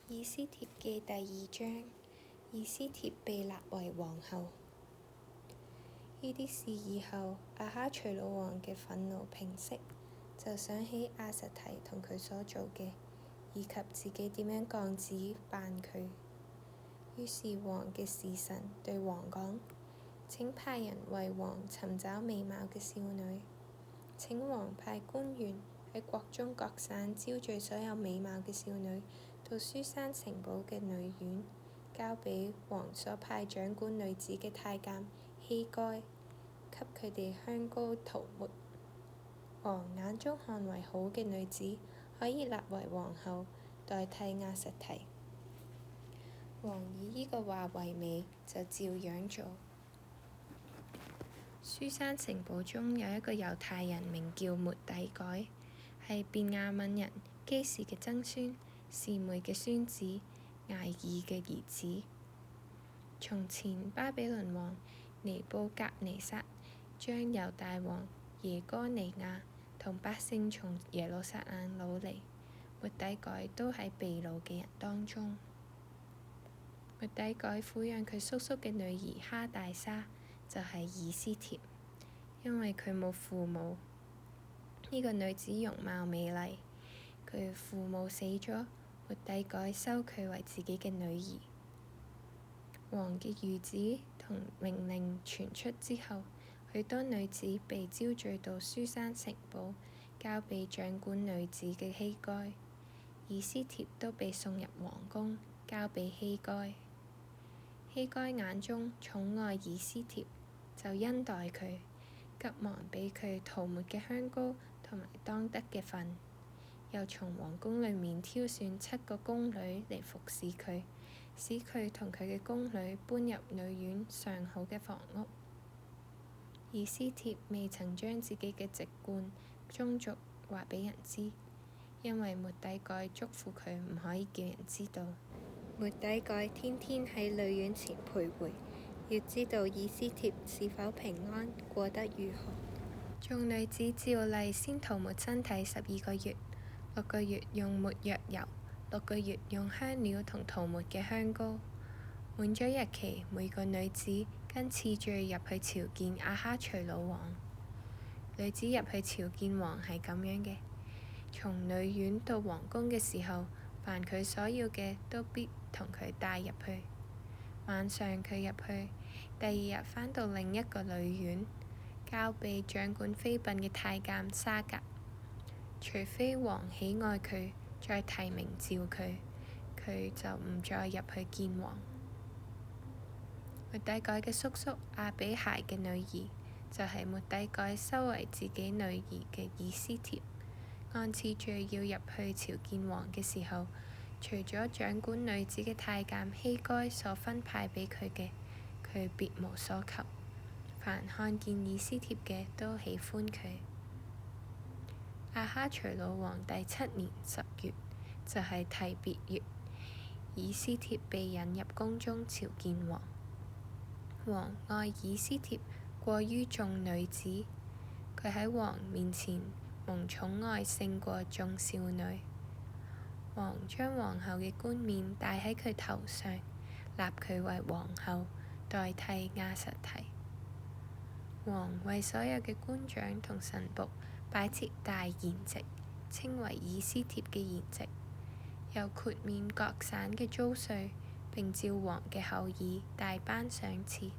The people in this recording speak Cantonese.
以斯帖記第2章，以斯帖被立為皇后。呢啲事以後，亞哈隨魯王嘅憤怒平息，就想起亞實提同佢所做嘅，以及自己點樣降旨辦佢。於是王嘅使臣對王講：請派人為王尋找美貌嘅少女。請王派官員喺國中各省招聚所有美貌嘅少女，到書珊城堡嘅女院，交俾王所派掌管女子嘅太監希該，給佢哋香膏塗抹。王眼中看為好嘅女子，可以立為皇后，代替亞實提。王以呢個話為美，就照樣做。書珊城堡中有一個猶太人，名叫末底改，係便雅憫人基士嘅曾孫，示每嘅孫子，睚珥嘅兒子。從前巴比倫王尼布甲尼撒將猶大王耶哥尼亞同百姓從耶路撒冷擄離，末底改都喺被擄嘅人當中。末底改撫養佢叔叔嘅女兒哈大沙，就係以斯帖，因為佢冇父母。呢個女子容貌美麗，佢父母死咗，末底改收佢為自己嘅女兒。王嘅諭旨同命令傳出之後，許多女子被招聚到書珊城堡，交俾掌管女子嘅希該。以斯帖都被送入皇宮，交俾希該。希該眼中寵愛以斯帖，就恩待佢，急忙俾佢塗抹嘅香膏同埋當得嘅份，又從皇宮裏面挑選7個宮女嚟服侍佢，使佢同佢嘅宮女搬入女院上好嘅房屋。以斯帖未曾將自己嘅籍貫宗族話俾人知，因為末底改囑咐佢唔可以叫人知道。末底改天天喺女院前徘徊，要知道以斯帖是否平安，過得如何。眾女子照例先塗抹身體12個月，6個月用沒藥油，6個月用香料同塗抹嘅香膏。滿咗日期，每個女子跟次序入去朝見亞哈隨魯王。女子入去朝見王係咁樣嘅：從女院到皇宮嘅時候，凡佢所要嘅都必同佢帶入去。晚上佢入去，第2日返到另一個女院，交俾掌管妃嬪嘅太監沙格。除非王喜愛佢，再提名召佢，佢就唔再入去見王。末底改嘅叔叔亞比孩嘅女兒，就係末底改收為自己女兒嘅以斯帖，按次序要入去朝見王嘅時候，除咗掌管女子嘅太監希該所分派俾佢嘅，佢別無所求。凡看見以斯帖嘅都喜歡佢。亞哈隨魯王第7年10月，就係提別月，以斯帖被引入宮中朝見王。王愛以斯帖過於眾女子，佢喺王面前蒙寵愛勝過眾少女。王將皇后嘅冠冕戴喺佢頭上，立佢為皇后，代替亞實提。王為所有嘅官長同臣僕擺設大筵席，稱為以斯帖嘅筵席，又豁免各省嘅租稅，並照王嘅厚意大頒賞賜。